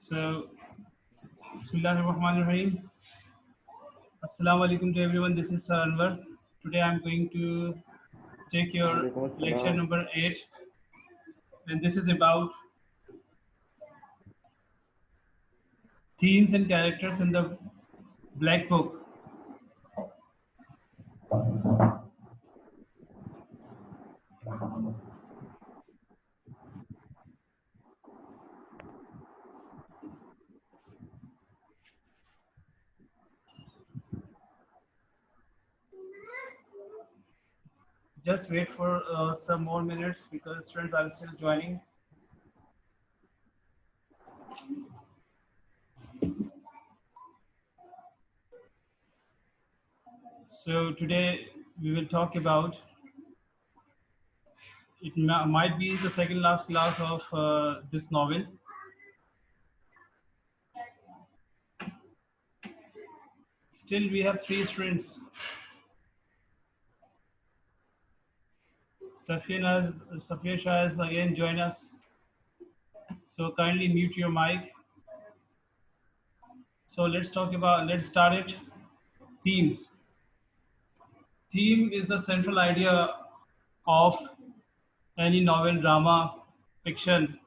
So, Bismillahirrahmanirrahim. Assalamu alaikum to everyone. This is Sir Anwar. Today I'm going to take your वालेकुम lecture अस्सलाम। number 8, and this is about themes and characters in the Black Book. Just wait for some more minutes because students are still joining. So today we will talk about, might be the second last class of this novel. Still we have 3 students. Safiya Shah has again joined us. So kindly mute your mic. So let's start it. Themes. Theme is the central idea of any novel, drama, fiction.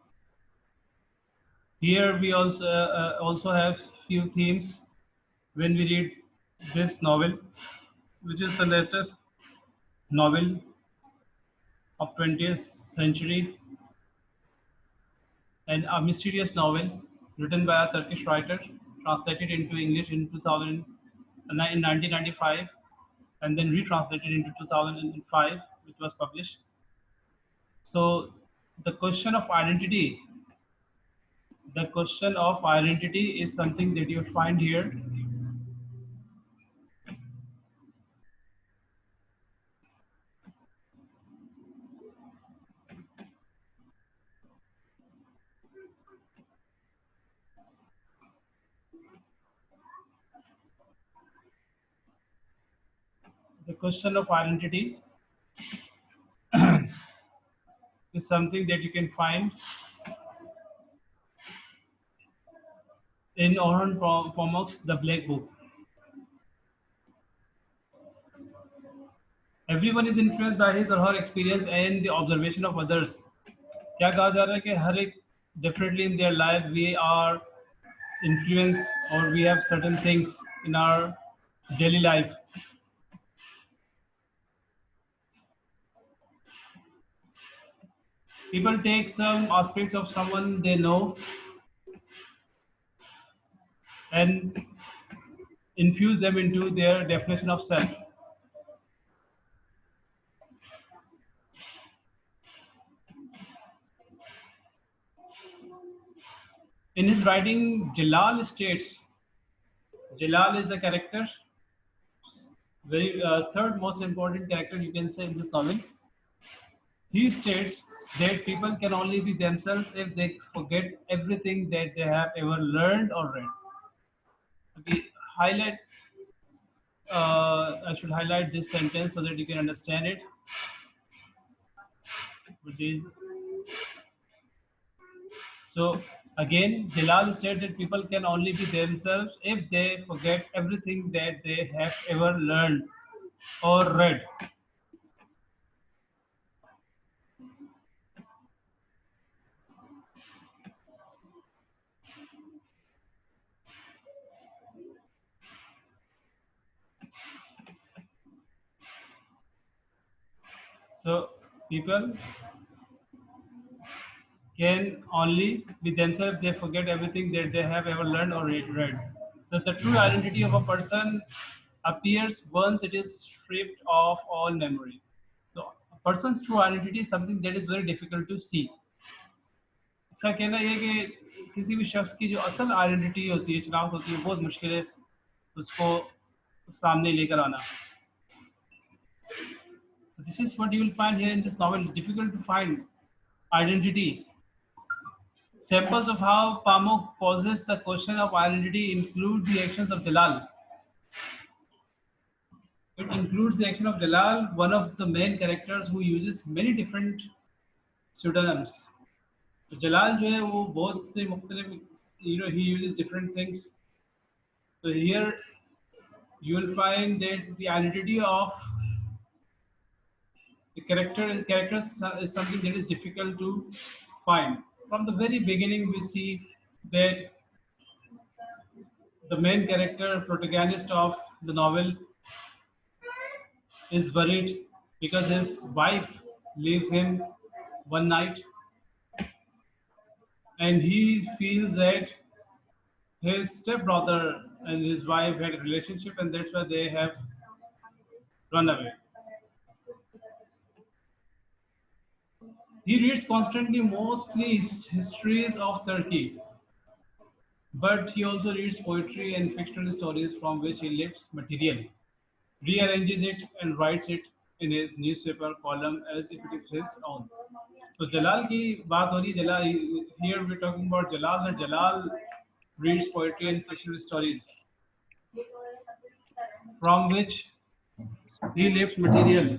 Here we also have few themes when we read this novel, which is the latest novel of 20th century and a mysterious novel written by a Turkish writer, translated into English in 1995, and then retranslated into 2005, which was published. So the question of identity, the question of identity is something that you find here. The question of identity is something that you can find in Orhan Pamuk's The Black Book. Everyone is influenced by his or her experience and the observation of others. क्या कहा जा रहा है कि हर एक definitely in their life we are influenced or we have certain things in our daily life. People take some aspects of someone they know and infuse them into their definition of self. In his writing, Jalal states, Jalal is the character, very third most important character you can say in this novel. He states that people can only be themselves if they forget everything that they have ever learned or read. Okay, highlight. I should highlight this sentence so that you can understand it. Which is so again, Jalal states that people can only be themselves if they forget everything that they have ever learned or read. So people can only be themselves if they forget everything that they have ever learned or read. So the true identity of a person appears once it is stripped of all memory. So a person's true identity is something that is very difficult to see. इसका कहना यह है कि किसी भी शख्स की जो असल आइडेंटिटी होती है, शनाख्त होती है, बहुत मुश्किल है उसको सामने लेकर आना. This is what you will find here in this novel. Difficult to find identity. Samples of how Pamuk poses the question of identity include the actions of Jalal. It includes the action of Jalal, one of the main characters who uses many different pseudonyms. तो जलाल जो है वो बहुत से मुख्तलिफ he uses different things. So here you will find that the identity of the characters is something that is difficult to find. From the very beginning, we see that the main character, protagonist of the novel, is worried because his wife leaves him one night, and he feels that his stepbrother and his wife had a relationship, and that's why they have run away. He reads constantly mostly histories of Turkey, but he also reads poetry and fictional stories from which he lifts material, rearranges it, and writes it in his newspaper column as if it is his own. So Jalal की बात हो रही है, Jalal, here we're talking about Jalal, that Jalal reads poetry and fictional stories from which he lifts material.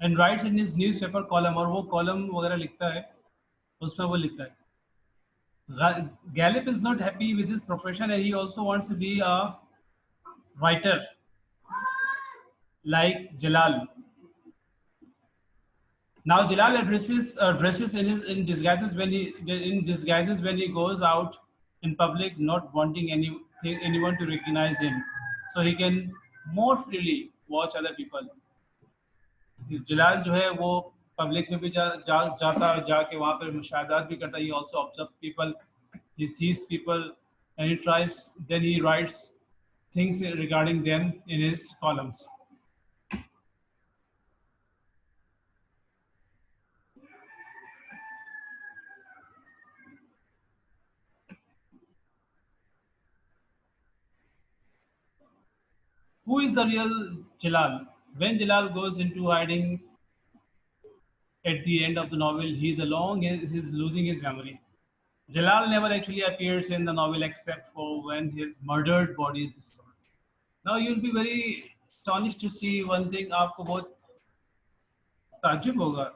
And writes in his newspaper column, और वो column वगैरह लिखता है, उसमें वो लिखता है. Gallup is not happy with his profession, and he also wants to be a writer like Jalal. Now Jalal dresses in disguises when he goes out in public, not wanting anyone to recognize him, so he can more freely watch other people. जलाल जो है वो public में भी जाता है, जाके वहाँ पर मुशाहदात भी करता है. He also observes people, he sees people, and he tries, then he writes things regarding them in his columns. Who is the real Jalal? When Jalal goes into hiding at the end of the novel, he's losing his memory. Jalal never actually appears in the novel except for when his murdered body is discovered. Now you'll be very astonished to see one thing. आपको बहुत ताज्जुब होगा.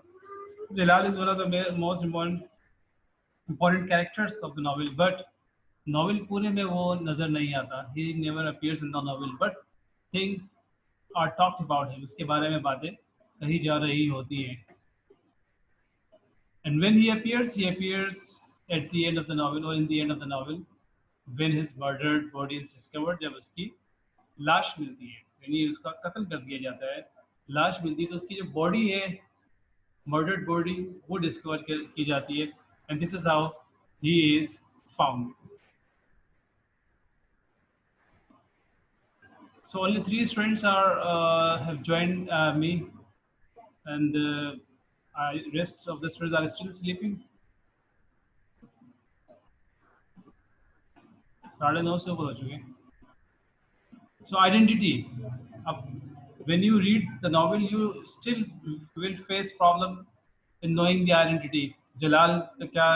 Jalal is one of the most important characters of the novel, but novel पूरे में वो नजर नहीं आता. He never appears in the novel, but things are talked about him. उसके बारे में बातें कही जा रही होती हैं. And when he appears at the end of the novel, or in the end of the novel, when his murdered body is discovered, जब उसकी लाश मिलती है, यानी उसका कत्ल कर दिया जाता है, लाश मिलती है, तो उसकी जो बॉडी है, मर्डर्ड बॉडी, वो डिस्कवर की जाती है, and this is how he is found. So only three students are have joined me, and rest of the students are still sleeping. 9:30 ऊपर हो चुके हैं. So identity. When you read the novel, you still will face problem in knowing the identity. Jalal का क्या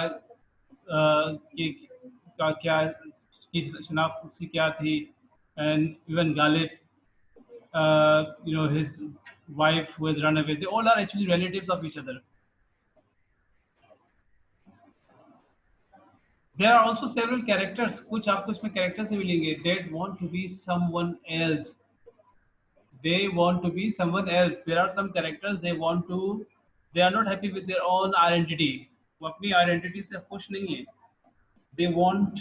का क्या की शनाख्त उसकी क्या थी, and even Galip, his wife who has run away. They all are actually relatives of each other. There are also several characters. कुछ आपको इसमें characters से मिलेंगे that want to be someone else. They want to be someone else. There are some characters they are not happy with their own identity. वो अपनी identity से खुश नहीं है. They want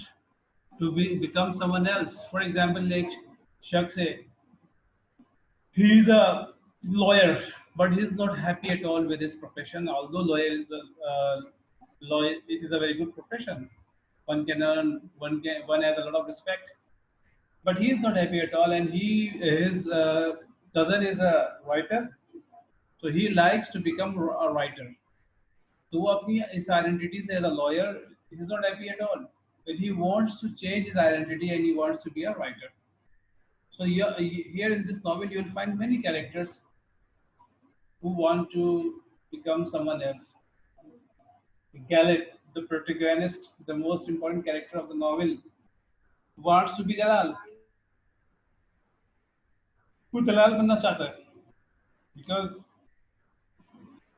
to become someone else. For example, एक शख्स है, he is a lawyer, but he is not happy at all with his profession. Although lawyer, it is a very good profession. One can earn, one has a lot of respect, but he is not happy at all. And his cousin is a writer, so he likes to become a writer. तो वो अपनी इस identity से as a lawyer, he is not happy at all. But he wants to change his identity and he wants to be a writer. So here in this novel, you will find many characters who want to become someone else. Galip, the protagonist, the most important character of the novel, wants to be Jalal. वो जलाल बनना चाहता है because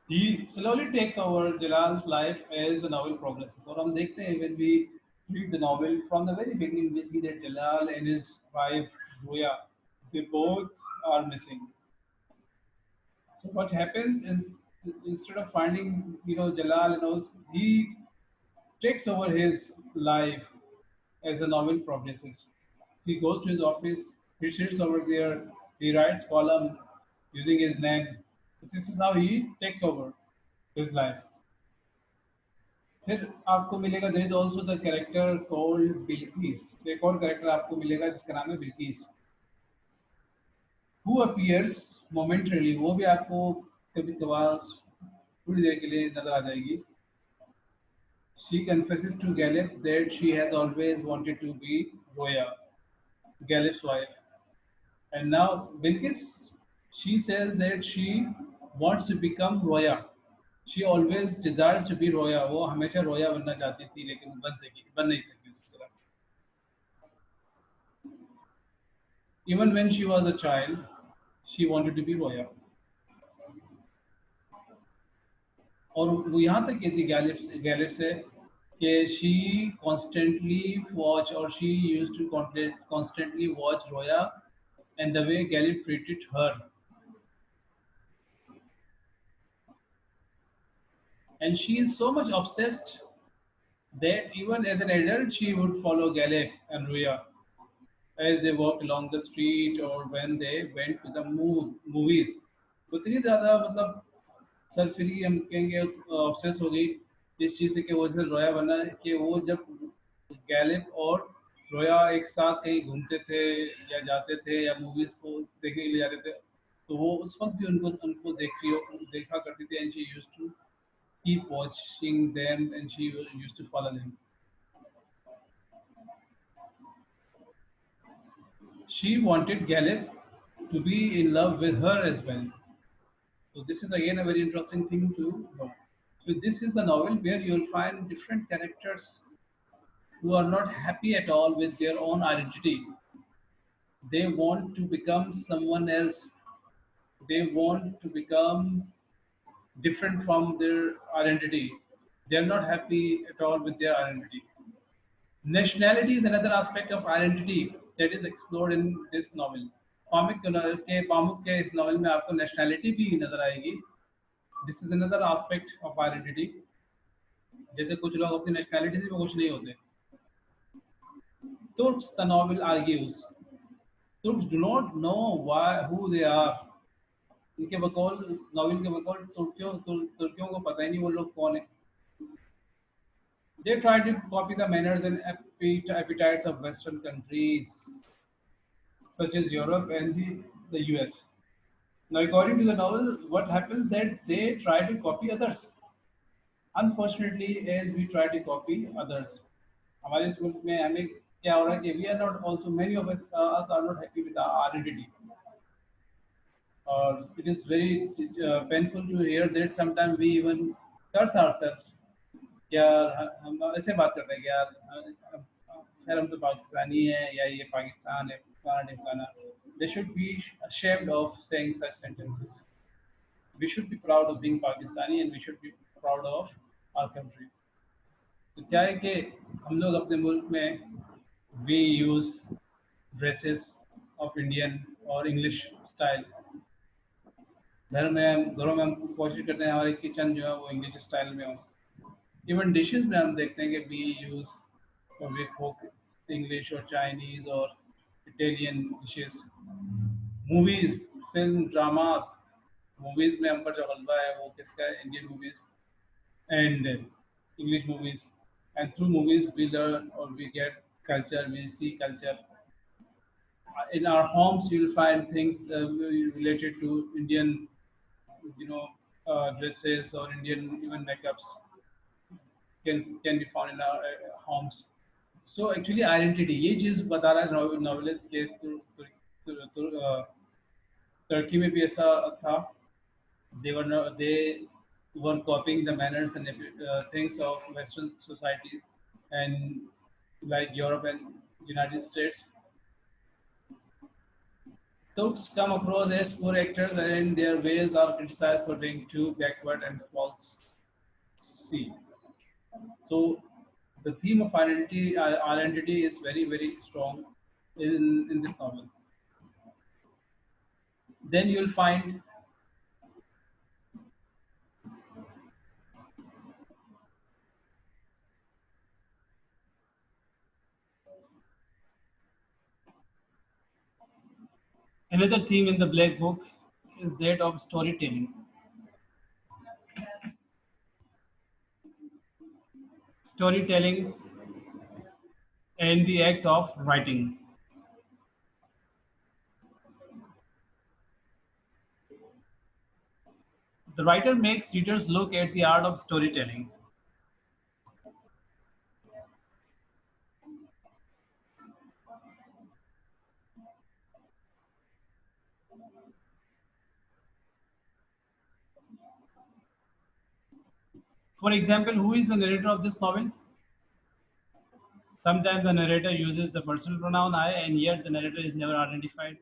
he slowly takes over Jalal's life as the novel progresses. और हम देखते हैं when we read the novel from the very beginning, we see that Jalal and his wife Roya, they both are missing. So what happens is instead of finding Jalal, he takes over his life as the novel progresses. He goes to his office, he sits over there, he writes column using his name. This is how he takes over his life. फिर आपको मिलेगा there is also the character called Bilkis, एक और character आपको मिलेगा जिसका नाम है बिल्किस, हु अपीयर्स मोमेंटरीली, वो भी आपको कभी कभार थोड़ी देर के लिए नजर आ जाएगी. She confesses to Galip that she has always wanted to be Roya, Galip's wife. And now Bilkis, she says that she wants to become Roya. She always desires to be Roya. वो हमेशा रोया बनना चाहती थी लेकिन बन नहीं सकी उस तरह. Even when she was a child, she wanted to be Roya. और वो यहाँ तक कहती गैलिप से कि she constantly watch or she used to constantly watch Roya and the way Galip treated her. And she is so much obsessed that even as an adult, she would follow Galip and Ruya as they walked along the street or when they went to the movies. उतनी ज़्यादा मतलब सरफिरी हम कहेंगे obsess हो गई इस चीज़ से कि वो जो रोया बना कि वो जब गैलिप और रोया एक साथ कहीं घूमते थे या जाते थे या मूवीज को देखने के लिए जाते थे तो वो उस वक्त भी उनको उनको देखा करती थी and she used to keep watching them and she used to follow them. She wanted Galip to be in love with her as well. So this is again a very interesting thing to know. So this is the novel where you'll find different characters who are not happy at all with their own identity. They want to become someone else. They want to become different from their identity. They are not happy at all with their identity. Nationality is another aspect of identity that is explored in this novel. पामुक के इस novel में आपको nationality भी नजर आएगी. This is another aspect of identity. जैसे कुछ लोग अपनी नेशनैलिटी से भी कुछ नहीं होते. Turks, the novel argues, Turks do not know who they are. इनके बकौल नॉवल के बकौल तुर्कियों को पता ही नहीं वो लोग कौन है. They try to copy the manners and appetites of Western countries such as Europe and the US. Now, according to the novel, what happens that they try to copy others. Unfortunately, as we try to copy others, हमारे इस मुल्क में हमें क्या हो रहा है कि we are not also many of us are not happy with our identity. It is very painful to hear that sometimes we even curse ourselves. यार हम ऐसे बात करते हैं कि यार खैर हम तो पाकिस्तानी हैं या ये पाकिस्तान है फलाना ढिमकाना. They should be ashamed of saying such sentences. We should be proud of being Pakistani and we should be proud of our country. तो क्या है कि हम लोग अपने मुल्क में we use dresses of Indian और English style. घरों में हम कोशिश करते हैं हमारे किचन जो है वो इंग्लिश स्टाइल में हो. इवन डिशेस में हम देखते हैं कि we use we cook English और चाइनीज और Italian dishes. Movies, film, dramas, movies में हम पर जो गलबा है वो किसका है? Indian movies and English movies. And through movies we learn और we get culture, we see culture. In our homes you will find things related to Indian, you know, dresses or Indian even makeups can be found in our homes. So actually identity ये चीज़ बता रहा है novelist के तुर्की में भी ऐसा था. They were no, they were copying the manners and things of Western society and like Europe and United States. Those come across as poor actors and their ways are criticized for being too backward and false. See, so the theme of identity is very very strong in this novel. Then you'll find another theme in the Black Book is that of storytelling. Storytelling and the act of writing. The writer makes readers look at the art of storytelling. For example, who is the narrator of this novel? Sometimes the narrator uses the personal pronoun I, and yet the narrator is never identified.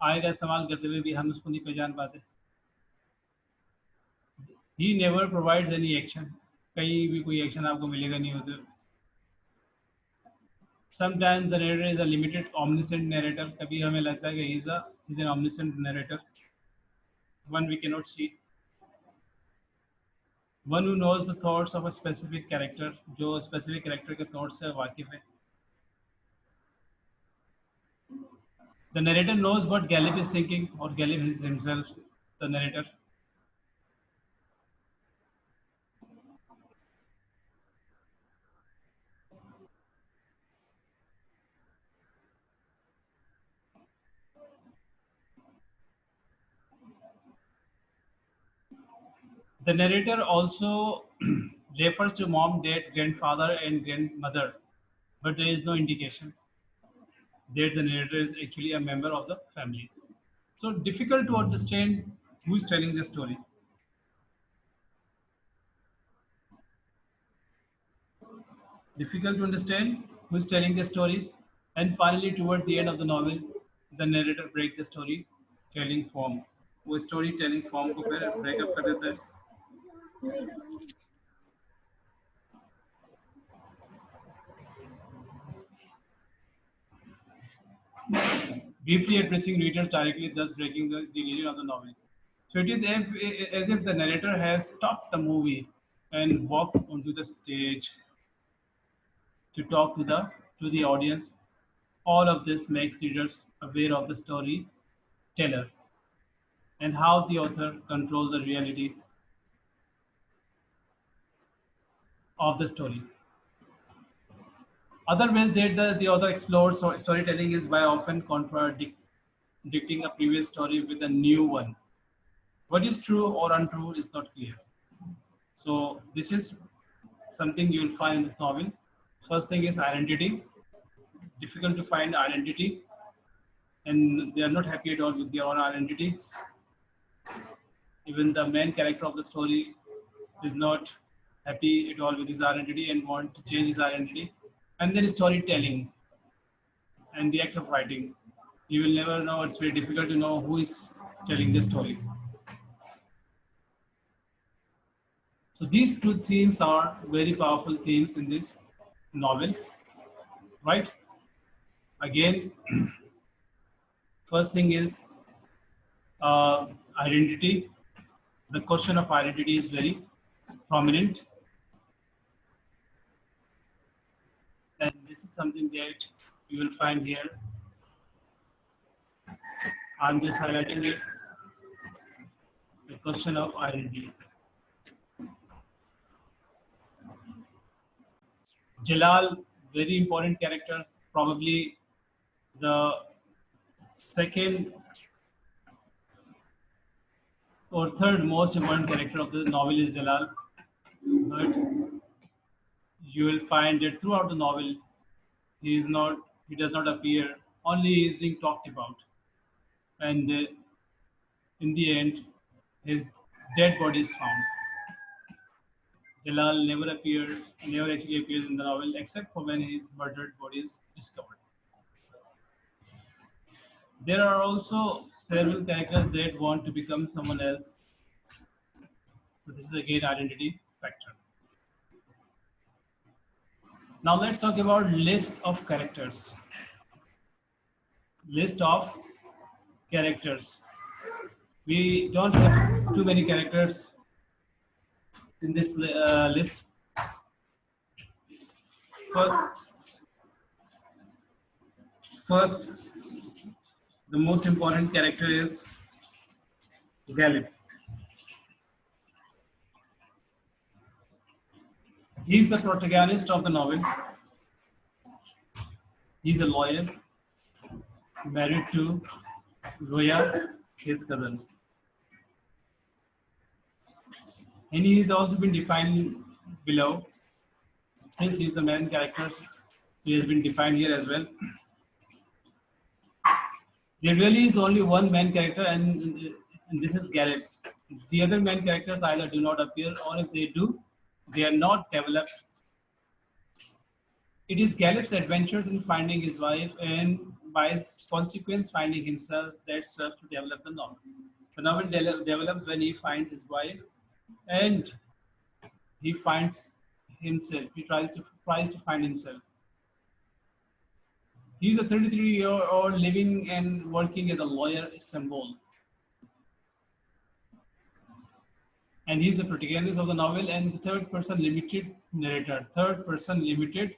I का इस्तेमाल करते हुए भी हम उसको नहीं पहचान पाते. He never provides any action. कहीं भी कोई action आपको मिलेगा नहीं होते. Sometimes the narrator is a limited omniscient narrator. कभी हमें लगता है कि he's an omniscient narrator. One we cannot see. One who knows the thoughts of a specific character. जो specific character के thoughts से वाकिफ है. The narrator knows what Gallup is thinking, or Gallup is himself the narrator. The narrator also refers to mom, dad, grandfather, and grandmother, but there is no indication that the narrator is actually a member of the family. So difficult to understand who is telling the story. Difficult to understand who is telling the story. And finally, toward the end of the novel, the narrator breaks the storytelling form. वो storytelling form को फिर break up कर देता है. Briefly addressing readers directly, thus breaking the illusion of the novel. So it is as if the narrator has stopped the movie and walked onto the stage to talk to the audience. All of this makes readers aware of the storyteller and how the author controls the reality of the story. Other ways that the author explores storytelling is by often contradicting a previous story with a new one. What is true or untrue is not clear. So this is something you will find in this novel. First thing is identity. Difficult to find identity, and they are not happy at all with their own identity. Even the main character of the story is not happy at all with his identity and want to change his identity. And then storytelling and the act of writing. You will never know. It's very difficult to know who is telling the story. So these two themes are very powerful themes in this novel, right? Again, first thing is identity. The question of identity is very prominent, and this is something that you will find here. I'm just highlighting it. The question of identity. Jalal, very important character, probably the second or third most important character of the novel is Jalal. But you will find that throughout the novel, he does not appear, only he is being talked about. And in the end, his dead body is found. Jalal never actually appears in the novel except for when his murdered body is discovered. There are also several characters that want to become someone else. So this is again identity factor. Now let's talk about list of characters. List of characters. We don't have too many characters in this list. First, first, the most important character is Galip. He's the protagonist of the novel. He's a lawyer married to Roya, his cousin. And he has also been defined below. Since he's the main character, he has been defined here as well. There really is only one main character, and this is Garrett. The other main characters either do not appear, or if they do, they are not developed. It is Gallep's adventures in finding his wife and by consequence finding himself that serves to develop the novel. The novel develops when he finds his wife and he finds himself. He tries to find himself. He's a 33-year-old living and working as a lawyer in Istanbul. And he's the protagonist of the novel and the third person limited narrator. Third person limited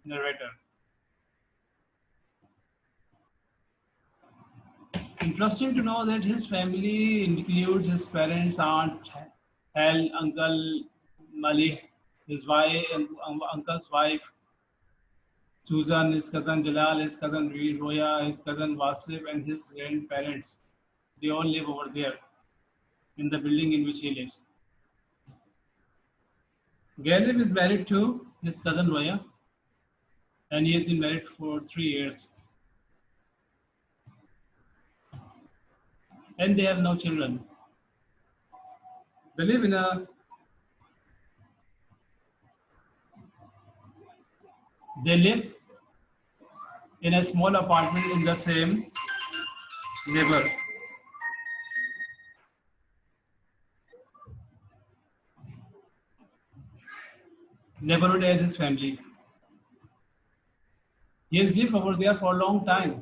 narrator. Interesting to know that his family includes his parents, aunt Hal, uncle Mali, his wife, and uncle's wife, Susan, his cousin Jalal, his cousin Roya, his cousin Wasif, and his grandparents. They all live over there in the building in which he lives. Galib is married to his cousin Roya, and he has been married for 3 years. And they have no children. They live in a small apartment in the same neighbor. Neighborhood as his family. He has lived over there for a long time.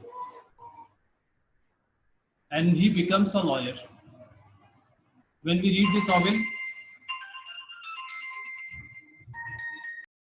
And he becomes a lawyer. When we read this novel,